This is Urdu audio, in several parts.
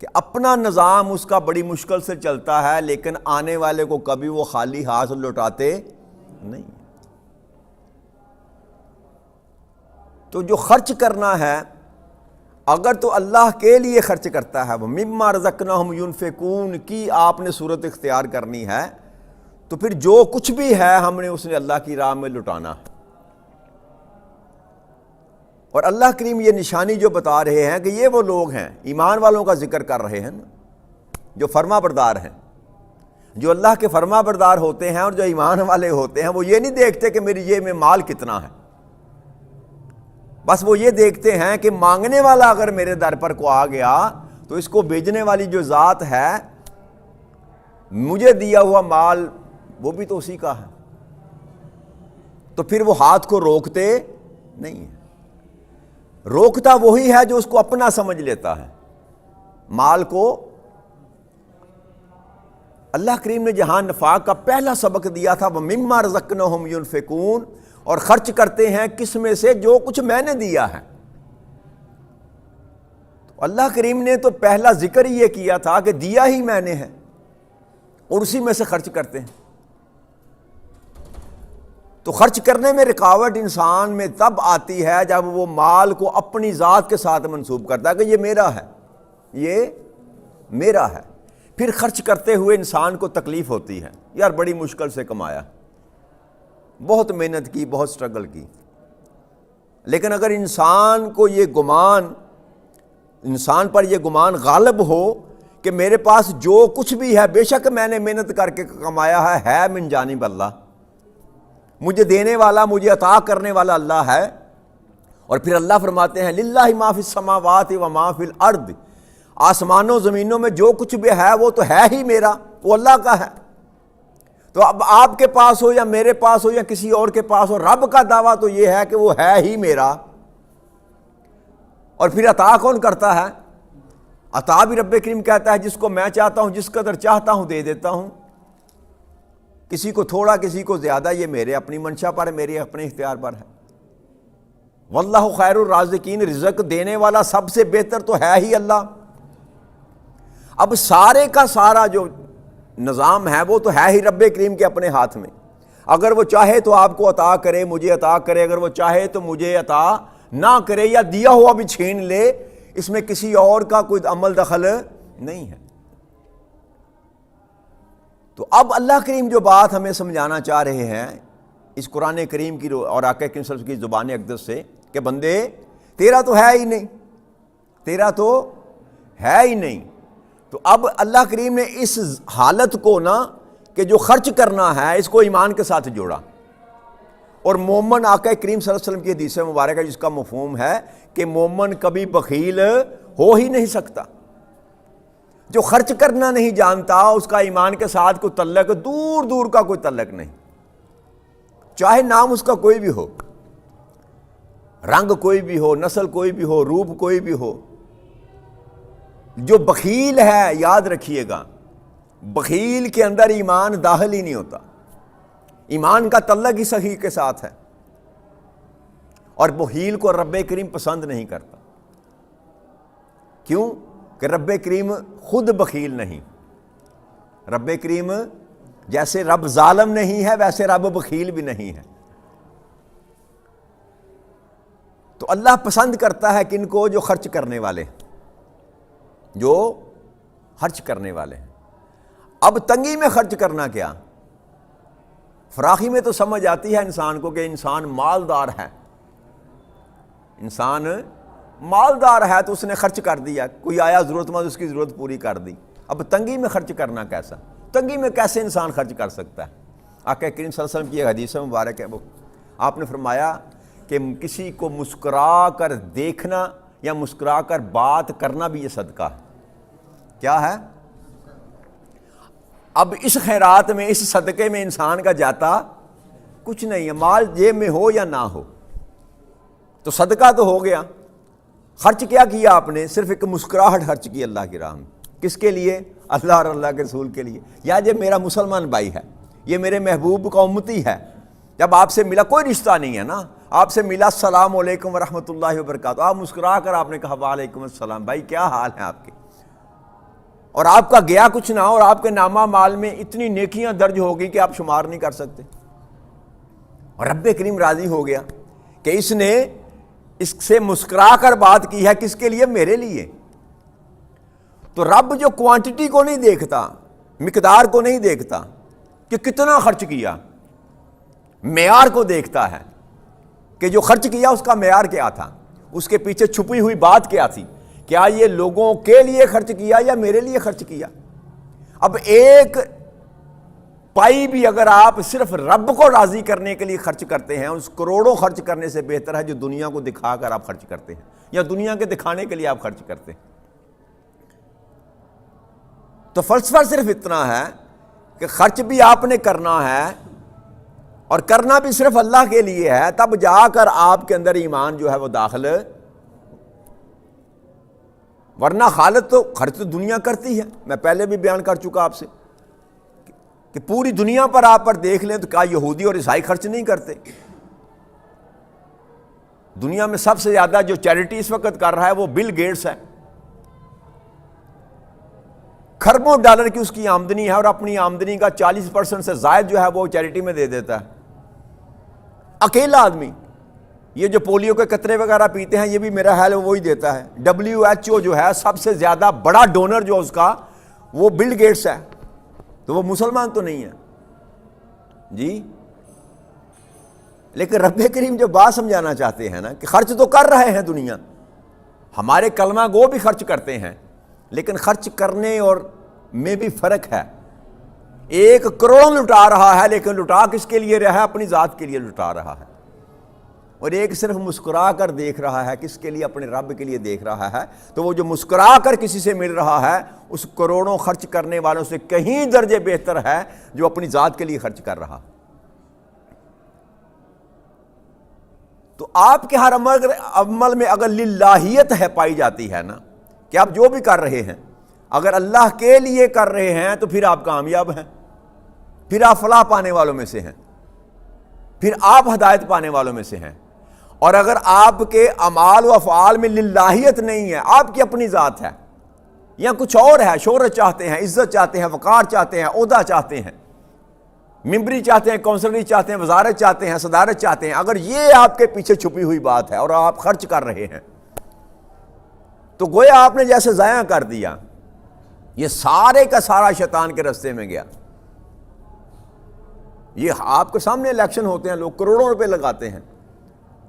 کہ اپنا نظام اس کا بڑی مشکل سے چلتا ہے، لیکن آنے والے کو کبھی وہ خالی ہاتھ لوٹاتے نہیں۔ تو جو خرچ کرنا ہے، اگر تو اللہ کے لیے خرچ کرتا ہے، وہ مما رزقناہم ينفقون کی آپ نے صورت اختیار کرنی ہے، تو پھر جو کچھ بھی ہے ہم نے اس نے اللہ کی راہ میں لٹانا ہے۔ اور اللہ کریم یہ نشانی جو بتا رہے ہیں کہ یہ وہ لوگ ہیں، ایمان والوں کا ذکر کر رہے ہیں نا، جو فرما بردار ہیں، جو اللہ کے فرما بردار ہوتے ہیں، اور جو ایمان والے ہوتے ہیں وہ یہ نہیں دیکھتے کہ میری جیب میں مال کتنا ہے، بس وہ یہ دیکھتے ہیں کہ مانگنے والا اگر میرے در پر کو آ گیا تو اس کو بھیجنے والی جو ذات ہے، مجھے دیا ہوا مال وہ بھی تو اسی کا ہے، تو پھر وہ ہاتھ کو روکتے نہیں ہیں۔ روکتا وہی ہے جو اس کو اپنا سمجھ لیتا ہے۔ مال کو اللہ کریم نے جہاں نفاق کا پہلا سبق دیا تھا، وَمِمَّا رَزَقْنَاهُمْ يُنْفِقُونَ، اور خرچ کرتے ہیں کس میں سے؟ جو کچھ میں نے دیا ہے۔ تو اللہ کریم نے تو پہلا ذکر یہ کیا تھا کہ دیا ہی میں نے ہے، اور اسی میں سے خرچ کرتے ہیں۔ تو خرچ کرنے میں رکاوٹ انسان میں تب آتی ہے جب وہ مال کو اپنی ذات کے ساتھ منسوب کرتا ہے کہ یہ میرا ہے، یہ میرا ہے۔ پھر خرچ کرتے ہوئے انسان کو تکلیف ہوتی ہے، یار بڑی مشکل سے کمایا، بہت محنت کی، بہت سٹرگل کی۔ لیکن اگر انسان کو یہ گمان، انسان پر یہ گمان غالب ہو کہ میرے پاس جو کچھ بھی ہے، بے شک میں نے محنت کر کے کمایا ہے من جانب اللہ، مجھے دینے والا، مجھے عطا کرنے والا اللہ ہے۔ اور پھر اللہ فرماتے ہیں للہ ما فی السماوات و ما فی الارض، آسمانوں زمینوں میں جو کچھ بھی ہے وہ تو ہے ہی میرا، وہ اللہ کا ہے۔ تو اب آپ کے پاس ہو یا میرے پاس ہو یا کسی اور کے پاس ہو، رب کا دعویٰ تو یہ ہے کہ وہ ہے ہی میرا۔ اور پھر عطا کون کرتا ہے؟ عطا بھی رب کریم کہتا ہے جس کو میں چاہتا ہوں، جس قدر چاہتا ہوں دے دیتا ہوں، کسی کو تھوڑا کسی کو زیادہ، یہ میرے اپنی منشا پر ہے، میرے اپنے اختیار پر ہے۔ واللہ خیر الرازقین، رزق دینے والا سب سے بہتر تو ہے ہی اللہ۔ اب سارے کا سارا جو نظام ہے وہ تو ہے ہی رب کریم کے اپنے ہاتھ میں۔ اگر وہ چاہے تو آپ کو عطا کرے، مجھے عطا کرے، اگر وہ چاہے تو مجھے عطا نہ کرے یا دیا ہوا بھی چھین لے، اس میں کسی اور کا کوئی عمل دخل نہیں ہے۔ تو اب اللہ کریم جو بات ہمیں سمجھانا چاہ رہے ہیں اس قرآن کریم کی اور آقا کریم صلی اللہ علیہ وسلم کی زبان اقدس سے کہ بندے تیرا تو ہے ہی نہیں، تیرا تو ہے ہی نہیں۔ تو اب اللہ کریم نے اس حالت کو نا کہ جو خرچ کرنا ہے اس کو ایمان کے ساتھ جوڑا، اور مومن آقا کریم صلی اللہ علیہ وسلم کی حدیث مبارکہ جس کا مفہوم ہے کہ مومن کبھی بخیل ہو ہی نہیں سکتا۔ جو خرچ کرنا نہیں جانتا اس کا ایمان کے ساتھ کوئی تعلق دور دور کا کوئی تعلق نہیں، چاہے نام اس کا کوئی بھی ہو، رنگ کوئی بھی ہو، نسل کوئی بھی ہو، روپ کوئی بھی ہو۔ جو بخیل ہے، یاد رکھیے گا، بخیل کے اندر ایمان داخل ہی نہیں ہوتا، ایمان کا تعلق ہی صحیح کے ساتھ ہے، اور بخیل کو رب کریم پسند نہیں کرتا۔ کیوں؟ کہ رب کریم خود بخیل نہیں۔ رب کریم جیسے رب ظالم نہیں ہے ویسے رب بخیل بھی نہیں ہے۔ تو اللہ پسند کرتا ہے کن کو؟ جو خرچ کرنے والے، جو خرچ کرنے والے ہیں۔ اب تنگی میں خرچ کرنا کیا؟ فراخی میں تو سمجھ آتی ہے انسان کو کہ انسان مالدار ہے، انسان مالدار ہے تو اس نے خرچ کر دیا، کوئی آیا ضرورت مند اس کی ضرورت پوری کر دی۔ اب تنگی میں خرچ کرنا کیسا؟ تنگی میں کیسے انسان خرچ کر سکتا ہے؟ آقا کریم صلی اللہ علیہ وسلم کی ایک حدیث مبارک ہے، وہ آپ نے فرمایا کہ کسی کو مسکرا کر دیکھنا یا مسکرا کر بات کرنا بھی یہ صدقہ ہے۔ کیا ہے؟ اب اس خیرات میں، اس صدقے میں انسان کا جاتا کچھ نہیں ہے، مال جیب میں ہو یا نہ ہو، تو صدقہ تو ہو گیا۔ خرچ کیا کیا آپ نے؟ صرف ایک مسکراہٹ خرچ کی اللہ کی راہ میں۔ کس کے لیے؟ اللہ اور اللہ کے رسول کے لیے۔ یا یہ میرا مسلمان بھائی ہے، یہ میرے محبوب کا امتی ہے، جب آپ سے ملا، کوئی رشتہ نہیں ہے نا، آپ سے ملا السلام علیکم ورحمۃ اللہ وبرکاتہ، آپ مسکرا کر آپ نے کہا وعلیکم السلام، بھائی کیا حال ہے آپ کے؟ اور آپ کا گیا کچھ نہ اور آپ کے نامہ مال میں اتنی نیکیاں درج ہوگی کہ آپ شمار نہیں کر سکتے. اور رب کریم راضی ہو گیا کہ اس نے اس سے مسکرا کر بات کی ہے. کس کے لیے؟ میرے لیے. تو رب جو کوانٹٹی کو نہیں دیکھتا، مقدار کو نہیں دیکھتا کہ کتنا خرچ کیا، معیار کو دیکھتا ہے کہ جو خرچ کیا اس کا معیار کیا تھا، اس کے پیچھے چھپی ہوئی بات کیا تھی. کیا یہ لوگوں کے لیے خرچ کیا یا میرے لیے خرچ کیا؟ اب ایک پائی بھی اگر آپ صرف رب کو راضی کرنے کے لیے خرچ کرتے ہیں، اس کروڑوں خرچ کرنے سے بہتر ہے جو دنیا کو دکھا کر آپ خرچ کرتے ہیں یا دنیا کے دکھانے کے لیے آپ خرچ کرتے ہیں. تو فلسفہ صرف اتنا ہے کہ خرچ بھی آپ نے کرنا ہے اور کرنا بھی صرف اللہ کے لیے ہے، تب جا کر آپ کے اندر ایمان جو ہے وہ داخل. ورنہ خالد تو خرچ تو دنیا کرتی ہے. میں پہلے بھی بیان کر چکا آپ سے کہ پوری دنیا پر آپ پر دیکھ لیں تو کیا یہودی اور عیسائی خرچ نہیں کرتے؟ دنیا میں سب سے زیادہ جو چیریٹی اس وقت کر رہا ہے وہ بل گیٹس ہے. کھربوں ڈالر کی اس کی آمدنی ہے اور اپنی آمدنی کا 40% سے زائد جو ہے وہ چیریٹی میں دے دیتا ہے. اکیلا آدمی. یہ جو پولیو کے قطرے وغیرہ پیتے ہیں یہ بھی میرا خیال ہے وہی دیتا ہے. WHO جو ہے سب سے زیادہ بڑا ڈونر جو اس کا وہ بل گیٹس ہے. تو وہ مسلمان تو نہیں ہے جی. لیکن رب کریم جو بات سمجھانا چاہتے ہیں نا کہ خرچ تو کر رہے ہیں دنیا، ہمارے کلمہ گو بھی خرچ کرتے ہیں، لیکن خرچ کرنے اور میں بھی فرق ہے. ایک کروڑ لٹا رہا ہے لیکن لٹا کس کے لیے رہا ہے؟ اپنی ذات کے لیے لٹا رہا ہے. اور ایک صرف مسکرا کر دیکھ رہا ہے. کس کے لیے؟ اپنے رب کے لیے دیکھ رہا ہے. تو وہ جو مسکرا کر کسی سے مل رہا ہے اس کروڑوں خرچ کرنے والوں سے کہیں درجے بہتر ہے جو اپنی ذات کے لیے خرچ کر رہا. تو آپ کے ہر عمل میں اگر للہیت ہے پائی جاتی ہے نا کہ آپ جو بھی کر رہے ہیں اگر اللہ کے لیے کر رہے ہیں تو پھر آپ کامیاب ہیں، پھر آپ فلاح پانے والوں میں سے ہیں، پھر آپ ہدایت پانے والوں میں سے ہیں. اور اگر آپ کے اعمال و افعال میں للہیت نہیں ہے، آپ کی اپنی ذات ہے یا کچھ اور ہے، شہرت چاہتے ہیں، عزت چاہتے ہیں، وقار چاہتے ہیں، عہدہ چاہتے ہیں، ممبری چاہتے ہیں، کونسلری چاہتے ہیں، وزارت چاہتے ہیں، صدارت چاہتے ہیں، اگر یہ آپ کے پیچھے چھپی ہوئی بات ہے اور آپ خرچ کر رہے ہیں تو گویا آپ نے جیسے ضائع کر دیا. یہ سارے کا سارا شیطان کے رستے میں گیا. یہ آپ کے سامنے الیکشن ہوتے ہیں، لوگ کروڑوں روپے لگاتے ہیں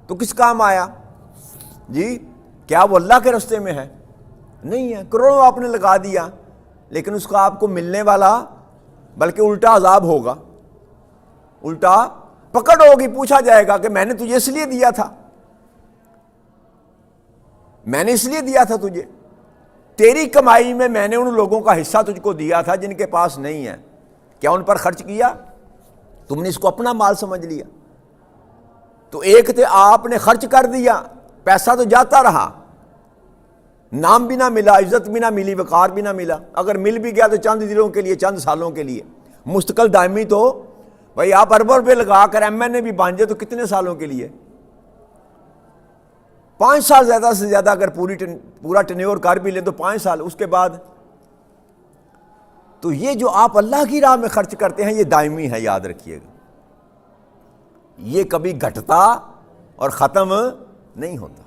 تو کس کام آیا جی؟ کیا وہ اللہ کے رستے میں ہے؟ نہیں ہے. کروڑوں آپ نے لگا دیا لیکن اس کا آپ کو ملنے والا بلکہ الٹا عذاب ہوگا، الٹا پکڑ ہوگی. پوچھا جائے گا کہ میں نے تجھے اس لیے دیا تھا، میں نے اس لیے دیا تھا تجھے، تیری کمائی میں نے ان لوگوں کا حصہ تجھ کو دیا تھا جن کے پاس نہیں ہے، کیا ان پر خرچ کیا؟ تم نے اس کو اپنا مال سمجھ لیا. تو ایک تھے آپ نے خرچ کر دیا، پیسہ تو جاتا رہا، نام بھی نہ ملا، عزت بھی نہ ملی، وقار بھی نہ ملا. اگر مل بھی گیا تو چند دنوں کے لیے، چند سالوں کے لیے. مستقل دائمی تو بھائی آپ اربوں روپے لگا کر MNA بھی بن جائے تو کتنے سالوں کے لیے؟ 5 سال زیادہ سے زیادہ. اگر پورا ٹینیور کر بھی لیں تو 5 سال، اس کے بعد. تو یہ جو آپ اللہ کی راہ میں خرچ کرتے ہیں یہ دائمی ہے، یاد رکھیے گا. یہ کبھی گھٹتا اور ختم نہیں ہوتا.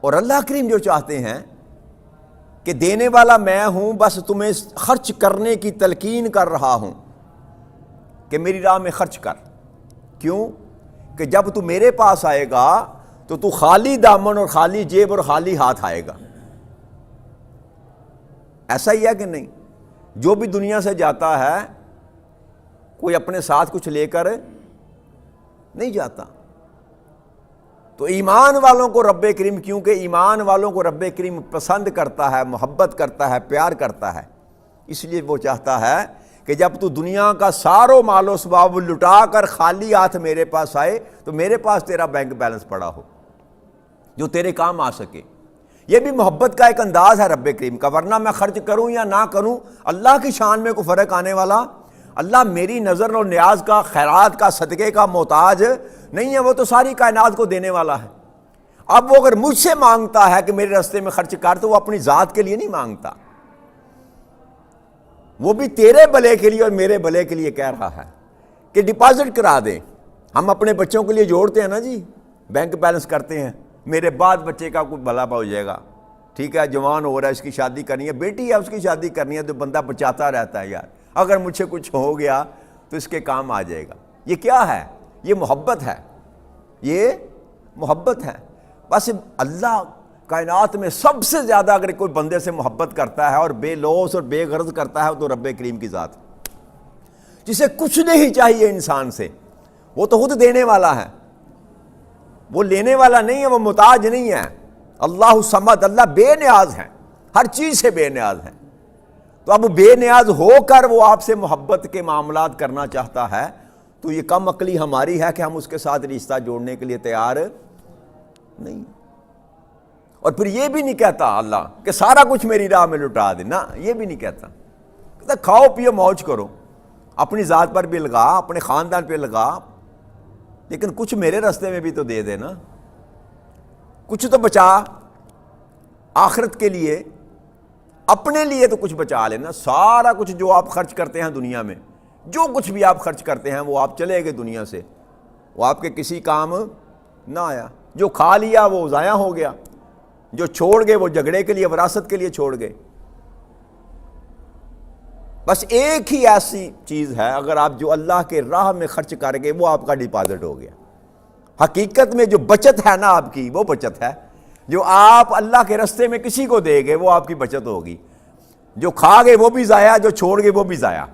اور اللہ کریم جو چاہتے ہیں کہ دینے والا میں ہوں، بس تمہیں خرچ کرنے کی تلقین کر رہا ہوں کہ میری راہ میں خرچ کر. کیوں؟ کہ جب تو میرے پاس آئے گا تو خالی دامن اور خالی جیب اور خالی ہاتھ آئے گا. ایسا ہی ہے کہ نہیں؟ جو بھی دنیا سے جاتا ہے کوئی اپنے ساتھ کچھ لے کر نہیں جاتا. تو ایمان والوں کو رب کریم، کیونکہ ایمان والوں کو رب کریم پسند کرتا ہے، محبت کرتا ہے، پیار کرتا ہے، اس لیے وہ چاہتا ہے کہ جب تو دنیا کا ساروں مال و اسباب لٹا کر خالی ہاتھ میرے پاس آئے تو میرے پاس تیرا بینک بیلنس پڑا ہو جو تیرے کام آ سکے. یہ بھی محبت کا ایک انداز ہے رب کریم کا. ورنہ میں خرچ کروں یا نہ کروں اللہ کی شان میں کوئی فرق آنے والا. اللہ میری نظر اور نیاز کا، خیرات کا، صدقے کا محتاج نہیں ہے. وہ تو ساری کائنات کو دینے والا ہے. اب وہ اگر مجھ سے مانگتا ہے کہ میرے راستے میں خرچ کر، تو وہ اپنی ذات کے لیے نہیں مانگتا، وہ بھی تیرے بھلے کے لیے اور میرے بھلے کے لیے کہہ رہا ہے کہ ڈپازٹ کرا دیں۔ ہم اپنے بچوں کے لیے جوڑتے ہیں نا جی، بینک بیلنس کرتے ہیں، میرے بعد بچے کا کوئی بھلا ہو جائے گا، ٹھیک ہے، جوان ہو رہا ہے، اس کی شادی کرنی ہے، بیٹی ہے اس کی شادی کرنی ہے، تو بندہ بچاتا رہتا ہے، یار اگر مجھ سے کچھ ہو گیا تو اس کے کام آ جائے گا۔ یہ کیا ہے؟ یہ محبت ہے، یہ محبت ہے۔ بس اللہ کائنات میں سب سے زیادہ اگر کوئی بندے سے محبت کرتا ہے اور بے لوث اور بے غرض کرتا ہے تو رب کریم کی ذات، جسے کچھ نہیں چاہیے انسان سے، وہ تو خود دینے والا ہے، وہ لینے والا نہیں ہے، وہ محتاج نہیں ہے۔ اللہ صمد، اللہ بے نیاز ہے، ہر چیز سے بے نیاز ہے۔ تو اب بے نیاز ہو کر وہ آپ سے محبت کے معاملات کرنا چاہتا ہے، تو یہ کم عقلی ہماری ہے کہ ہم اس کے ساتھ رشتہ جوڑنے کے لیے تیار نہیں۔ اور پھر یہ بھی نہیں کہتا اللہ کہ سارا کچھ میری راہ میں لٹا دے، نا، یہ بھی نہیں کہتا، کہتا کھاؤ پیو موج کرو، اپنی ذات پر بھی لگا، اپنے خاندان پہ لگا، لیکن کچھ میرے راستے میں بھی تو دے دے نا، کچھ تو بچا، آخرت کے لیے، اپنے لیے تو کچھ بچا لینا۔ سارا کچھ جو آپ خرچ کرتے ہیں دنیا میں، جو کچھ بھی آپ خرچ کرتے ہیں وہ آپ چلے گئے دنیا سے، وہ آپ کے کسی کام نہ آیا۔ جو کھا لیا وہ ضائع ہو گیا، جو چھوڑ گئے وہ جھگڑے کے لیے، وراثت کے لیے چھوڑ گئے۔ بس ایک ہی ایسی چیز ہے، اگر آپ جو اللہ کے راہ میں خرچ کر گئے وہ آپ کا ڈپازٹ ہو گیا۔ حقیقت میں جو بچت ہے نا آپ کی، وہ بچت ہے۔ جو آپ اللہ کے راستے میں کسی کو دے گئے وہ آپ کی بچت ہوگی۔ جو کھا گئے وہ بھی ضائع، جو چھوڑ گئے وہ بھی ضائع۔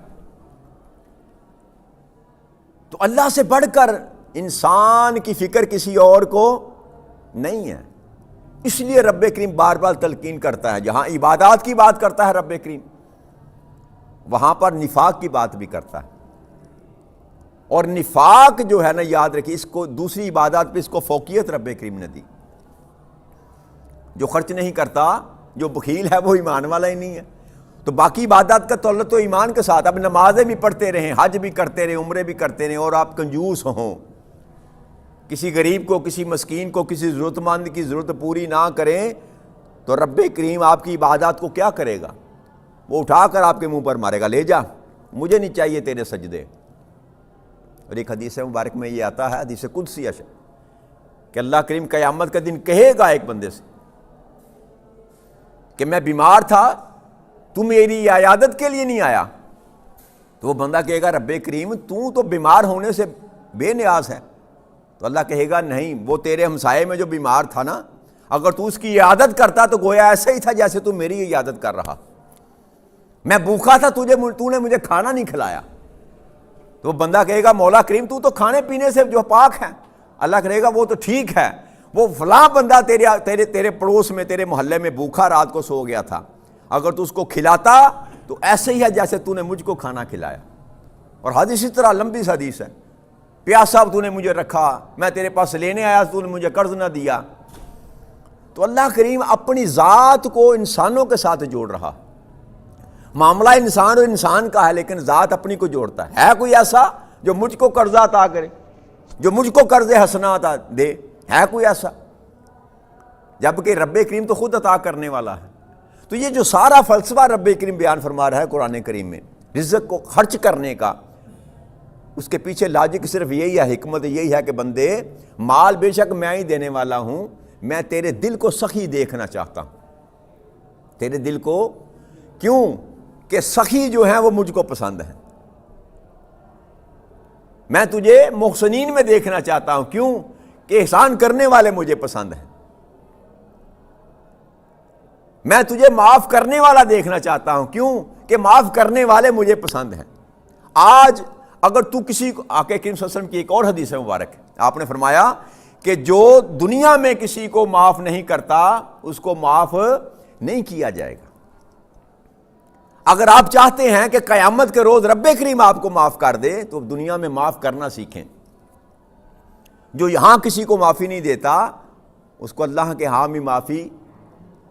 تو اللہ سے بڑھ کر انسان کی فکر کسی اور کو نہیں ہے۔ اس لیے رب کریم بار بار تلقین کرتا ہے، جہاں عبادات کی بات کرتا ہے رب کریم، وہاں پر نفاق کی بات بھی کرتا ہے۔ اور نفاق جو ہے نا، یاد رکھیے، اس کو دوسری عبادات پہ اس کو فوقیت رب کریم نے دی۔ جو خرچ نہیں کرتا، جو بخیل ہے، وہ ایمان والا ہی نہیں ہے۔ تو باقی عبادات کا تعلق تو ایمان کے ساتھ، اب نمازیں بھی پڑھتے رہیں، حج بھی کرتے رہیں، عمرے بھی کرتے رہیں، اور آپ کنجوس ہوں، کسی غریب کو، کسی مسکین کو، کسی ضرورت مند کی ضرورت پوری نہ کریں، تو رب کریم آپ کی عبادات کو کیا کرے گا؟ وہ اٹھا کر آپ کے منہ پر مارے گا، لے جا، مجھے نہیں چاہیے تیرے سجدے۔ اور ایک حدیث مبارک میں یہ آتا ہے، حدیث قدسی کہ اللہ کریم قیامت کا دن کہے گا ایک بندے سے کہ میں بیمار تھا، تو میری عیادت کے لیے نہیں آیا۔ تو وہ بندہ کہے گا رب کریم تو بیمار ہونے سے بے نیاز ہے۔ تو اللہ کہے گا نہیں، وہ تیرے ہمسائے میں جو بیمار تھا نا، اگر تو اس کی عیادت کرتا تو گویا ایسا ہی تھا جیسے تو میری عیادت کر رہا۔ میں بھوکا تھا، تو نے مجھے کھانا نہیں کھلایا۔ تو وہ بندہ کہے گا مولا کریم تو کھانے پینے سے جو پاک ہے۔ اللہ کہے گا وہ تو ٹھیک ہے، وہ فلاں بندہ تیرے پڑوس میں، تیرے محلے میں بھوکا رات کو سو گیا تھا، اگر تو اس کو کھلاتا تو ایسے ہی ہے جیسے تو نے مجھ کو کھانا کھلایا۔ اور حدیث اس طرح لمبی حدیث ہے، پیاسا تو نے مجھے رکھا، میں تیرے پاس لینے آیا تو نے مجھے قرض نہ دیا۔ تو اللہ کریم اپنی ذات کو انسانوں کے ساتھ جوڑ رہا۔ معاملہ انسان اور انسان کا ہے، لیکن ذات اپنی کو جوڑتا ہے۔ کوئی ایسا جو مجھ کو قرض عطا کرے، جو مجھ کو قرض حسنہ عطا دے؟ ہے کوئی ایسا؟ جبکہ رب کریم تو خود عطا کرنے والا ہے۔ تو یہ جو سارا فلسفہ رب کریم بیان فرما رہا ہے قرآن کریم میں، رزق کو خرچ کرنے کا، اس کے پیچھے لاجک صرف یہی ہے، حکمت یہی ہے کہ بندے، مال بے شک میں ہی دینے والا ہوں، میں تیرے دل کو سخی دیکھنا چاہتا ہوں۔ تیرے دل کو، کیوں کہ سخی جو ہیں وہ مجھ کو پسند ہیں۔ میں تجھے محسنین میں دیکھنا چاہتا ہوں، کیوں کہ احسان کرنے والے مجھے پسند ہیں۔ میں تجھے معاف کرنے والا دیکھنا چاہتا ہوں، کیوں کہ معاف کرنے والے مجھے پسند ہیں۔ آج اگر تو کسی کو، آقا کریم صلی اللہ علیہ وسلم کی ایک اور حدیث مبارک ہے، آپ نے فرمایا کہ جو دنیا میں کسی کو معاف نہیں کرتا اس کو معاف نہیں کیا جائے گا۔ اگر آپ چاہتے ہیں کہ قیامت کے روز رب کریم آپ کو معاف کر دے تو دنیا میں معاف کرنا سیکھیں۔ جو یہاں کسی کو معافی نہیں دیتا اس کو اللہ کے ہاں بھی معافی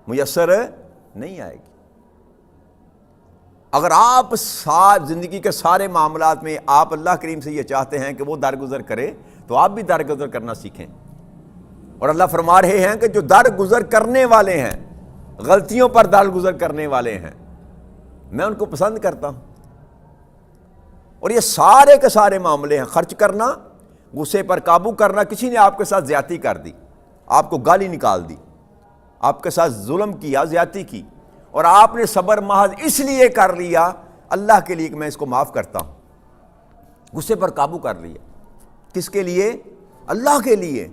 میسر نہیں آئے گی۔ اگر آپ زندگی کے سارے معاملات میں آپ اللہ کریم سے یہ چاہتے ہیں کہ وہ درگزر کرے تو آپ بھی درگزر کرنا سیکھیں۔ اور اللہ فرما رہے ہیں کہ جو درگزر کرنے والے ہیں، غلطیوں پر درگزر کرنے والے ہیں، میں ان کو پسند کرتا ہوں۔ اور یہ سارے کے سارے معاملے ہیں، خرچ کرنا، غصے پر قابو کرنا۔ کسی نے آپ کے ساتھ زیادتی کر دی، آپ کو گالی نکال دی، آپ کے ساتھ ظلم کیا، زیادتی کی، اور آپ نے صبر محض اس لیے کر لیا اللہ کے لیے کہ میں اس کو معاف کرتا ہوں، غصے پر قابو کر لیا۔ کس کے لیے؟ اللہ کے لیے۔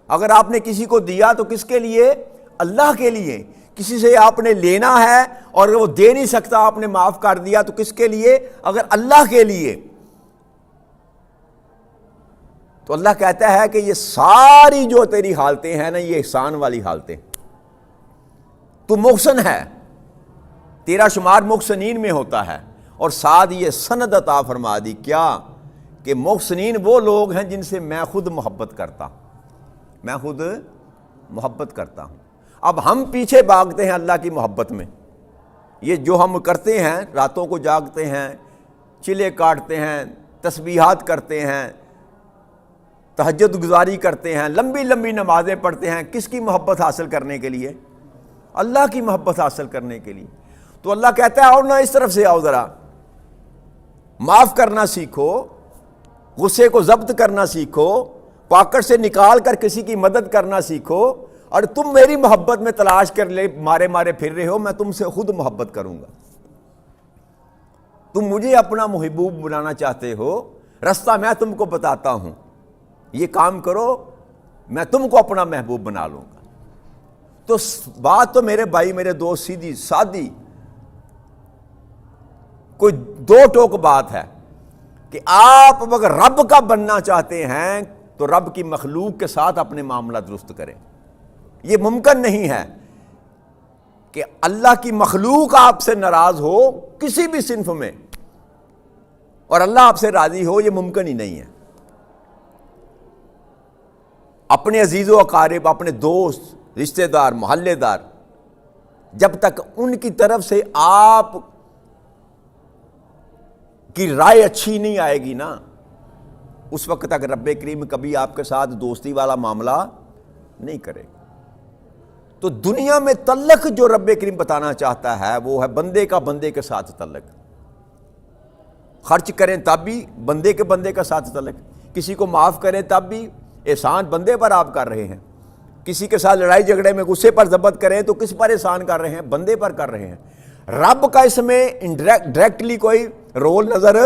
اگر آپ نے کسی کو دیا تو کس کے لیے؟ اللہ کے لیے۔ کسی سے آپ نے لینا ہے اور وہ دے نہیں سکتا، آپ نے معاف کر دیا تو کس کے لیے؟ اگر اللہ کے لیے۔ تو اللہ کہتا ہے کہ یہ ساری جو تیری حالتیں ہیں نا، یہ احسان والی حالتیں، تو محسن ہے، تیرا شمار محسنین میں ہوتا ہے۔ اور ساتھ یہ سند عطا فرما دی، کیا کہ محسنین وہ لوگ ہیں جن سے میں خود محبت کرتا ہوں، میں خود محبت کرتا ہوں۔ اب ہم پیچھے بھاگتے ہیں اللہ کی محبت میں۔ یہ جو ہم کرتے ہیں، راتوں کو جاگتے ہیں، چلے کاٹتے ہیں، تسبیحات کرتے ہیں، تہجد گزاری کرتے ہیں، لمبی لمبی نمازیں پڑھتے ہیں، کس کی محبت حاصل کرنے کے لیے؟ اللہ کی محبت حاصل کرنے کے لیے۔ تو اللہ کہتا ہے آؤ نا، اس طرف سے آؤ، ذرا معاف کرنا سیکھو، غصے کو ضبط کرنا سیکھو، پاکٹ سے نکال کر کسی کی مدد کرنا سیکھو، اور تم میری محبت میں تلاش کر لے مارے مارے پھر رہے ہو، میں تم سے خود محبت کروں گا۔ تم مجھے اپنا محبوب بنانا چاہتے ہو، رستہ میں تم کو بتاتا ہوں، یہ کام کرو، میں تم کو اپنا محبوب بنا لوں گا۔ تو بات تو میرے بھائی، میرے دوست، سیدھی سادی، کوئی دو ٹوک بات ہے کہ آپ اگر رب کا بننا چاہتے ہیں تو رب کی مخلوق کے ساتھ اپنے معاملہ درست کریں۔ یہ ممکن نہیں ہے کہ اللہ کی مخلوق آپ سے ناراض ہو کسی بھی صنف میں اور اللہ آپ سے راضی ہو، یہ ممکن ہی نہیں ہے۔ اپنے عزیز و اقارب، اپنے دوست، رشتہ دار، محلے دار، جب تک ان کی طرف سے آپ کی رائے اچھی نہیں آئے گی نا، اس وقت تک رب کریم کبھی آپ کے ساتھ دوستی والا معاملہ نہیں کرے گا۔ تو دنیا میں تعلق جو رب کریم بتانا چاہتا ہے وہ ہے بندے کا بندے کے ساتھ تعلق۔ خرچ کریں تب بھی بندے کے ساتھ تعلق، کسی کو معاف کریں تب بھی احسان بندے پر آپ کر رہے ہیں، کسی کے ساتھ لڑائی جھگڑے میں غصے پر ضبط کریں تو کس پر احسان کر رہے ہیں؟ بندے پر کر رہے ہیں۔ رب کا اس میں ڈائریکٹلی کوئی رول نظر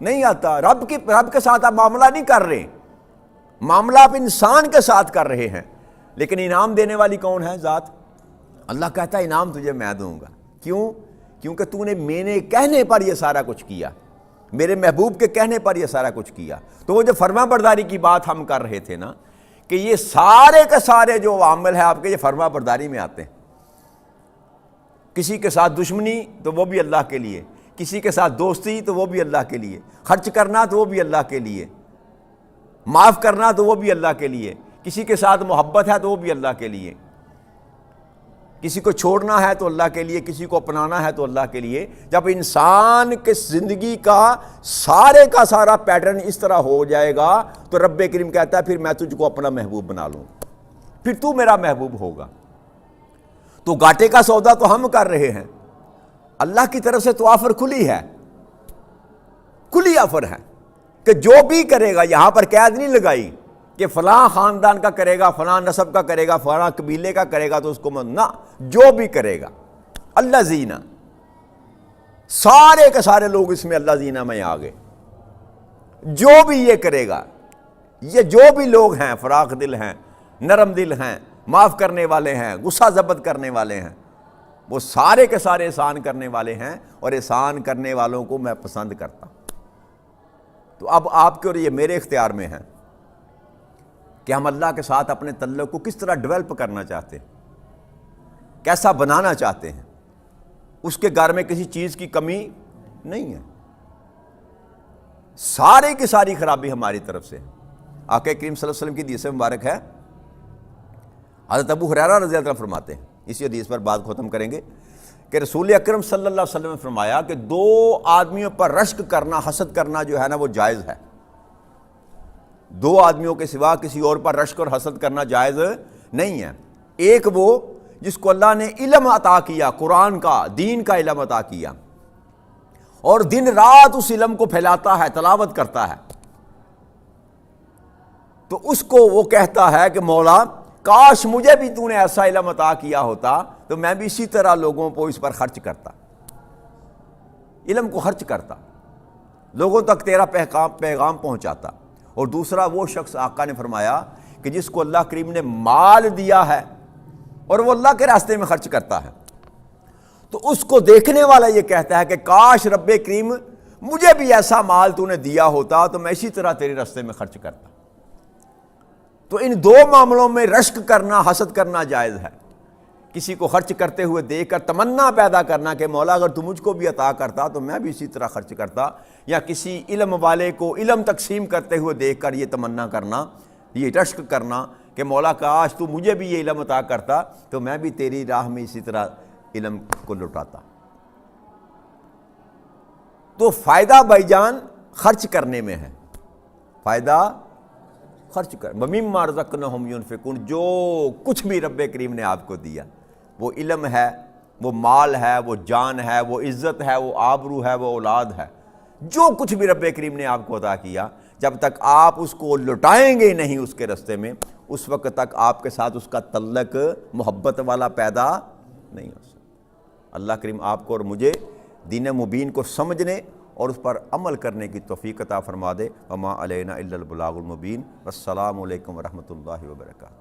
نہیں آتا۔ رب کے ساتھ آپ معاملہ نہیں کر رہے، معاملہ آپ انسان کے ساتھ کر رہے ہیں، لیکن انعام دینے والی کون ہے؟ ذات۔ اللہ کہتا ہے انعام تجھے میں دوں گا۔ کیوں؟ کیونکہ تو نے میرے کہنے پر یہ سارا کچھ کیا، میرے محبوب کے کہنے پر یہ سارا کچھ کیا۔ تو وہ جو فرما برداری کی بات ہم کر رہے تھے نا، کہ یہ سارے کے سارے جو عامل ہیں آپ کے، یہ فرما برداری میں آتے ہیں۔ کسی کے ساتھ دشمنی تو وہ بھی اللہ کے لیے، کسی کے ساتھ دوستی تو وہ بھی اللہ کے لیے، خرچ کرنا تو وہ بھی اللہ کے لیے، معاف کرنا تو وہ بھی اللہ کے لیے، کسی کے ساتھ محبت ہے تو وہ بھی اللہ کے لیے، کسی کو چھوڑنا ہے تو اللہ کے لیے، کسی کو اپنانا ہے تو اللہ کے لیے۔ جب انسان کے زندگی کا سارے کا سارا پیٹرن اس طرح ہو جائے گا تو رب کریم کہتا ہے پھر میں تجھ کو اپنا محبوب بنا لوں، پھر تو میرا محبوب ہوگا۔ تو گھاٹے کا سودا تو ہم کر رہے ہیں، اللہ کی طرف سے تو آفر کھلی ہے، کھلی آفر ہے کہ جو بھی کرے گا، یہاں پر قید نہیں لگائی کہ فلاں خاندان کا کرے گا، فلاں نسب کا کرے گا، فلاں قبیلے کا کرے گا تو اس کو نہ، جو بھی کرے گا اللہ زینہ، سارے کے سارے لوگ اس میں اللہ زینہ میں آ گئے۔ جو بھی یہ کرے گا، یہ جو بھی لوگ ہیں فراخ دل ہیں، نرم دل ہیں، معاف کرنے والے ہیں، غصہ ضبط کرنے والے ہیں، وہ سارے کے سارے احسان کرنے والے ہیں، اور احسان کرنے والوں کو میں پسند کرتا ہوں۔ تو اب آپ کے اور یہ میرے اختیار میں ہے کہ ہم اللہ کے ساتھ اپنے تعلق کو کس طرح ڈیولپ کرنا چاہتے ہیں، کیسا بنانا چاہتے ہیں۔ اس کے گھر میں کسی چیز کی کمی نہیں ہے، سارے کی ساری خرابی ہماری طرف سے۔ آقا کریم صلی اللہ علیہ وسلم کی حدیث مبارک ہے، حضرت ابو ہریرہ رضی اللہ عنہ فرماتے ہیں، اسی حدیث پر بات ختم کریں گے، کہ رسول اکرم صلی اللہ علیہ وسلم نے فرمایا کہ دو آدمیوں پر رشک کرنا، حسد کرنا جو ہے نا وہ جائز ہے۔ دو آدمیوں کے سوا کسی اور پر رشک اور حسد کرنا جائز نہیں ہے۔ ایک وہ جس کو اللہ نے علم عطا کیا، قرآن کا، دین کا علم عطا کیا، اور دن رات اس علم کو پھیلاتا ہے، تلاوت کرتا ہے، تو اس کو وہ کہتا ہے کہ مولا کاش مجھے بھی تو نے ایسا علم عطا کیا ہوتا تو میں بھی اسی طرح لوگوں کو اس پر خرچ کرتا، علم کو خرچ کرتا، لوگوں تک تیرا پیغام پہنچاتا۔ اور دوسرا وہ شخص آقا نے فرمایا کہ جس کو اللہ کریم نے مال دیا ہے اور وہ اللہ کے راستے میں خرچ کرتا ہے، تو اس کو دیکھنے والا یہ کہتا ہے کہ کاش رب کریم مجھے بھی ایسا مال تو نے دیا ہوتا تو میں اسی طرح تیرے راستے میں خرچ کرتا۔ تو ان دو معاملوں میں رشک کرنا، حسد کرنا جائز ہے۔ کسی کو خرچ کرتے ہوئے دیکھ کر تمنا پیدا کرنا کہ مولا اگر تو مجھ کو بھی عطا کرتا تو میں بھی اسی طرح خرچ کرتا، یا کسی علم والے کو علم تقسیم کرتے ہوئے دیکھ کر یہ تمنا کرنا، یہ رشک کرنا کہ مولا کاش تو مجھے بھی یہ علم عطا کرتا تو میں بھی تیری راہ میں اسی طرح علم کو لٹاتا۔ تو فائدہ بھائی جان خرچ کرنے میں ہے، فائدہ خرچ کر، وَمِمَّا رَزَقْنَاهُمْ يُنْفِقُونَ، جو کچھ بھی رب کریم نے آپ کو دیا، وہ علم ہے، وہ مال ہے، وہ جان ہے، وہ عزت ہے، وہ آبرو ہے، وہ اولاد ہے، جو کچھ بھی رب کریم نے آپ کو عطا کیا، جب تک آپ اس کو لٹائیں گے نہیں اس کے راستے میں، اس وقت تک آپ کے ساتھ اس کا تعلق محبت والا پیدا نہیں ہو سکتا۔ اللہ کریم آپ کو اور مجھے دین مبین کو سمجھنے اور اس پر عمل کرنے کی توفیق عطا فرما دے۔ وما علینا الا البلاغ المبین۔ والسلام علیکم ورحمۃ اللہ وبرکاتہ۔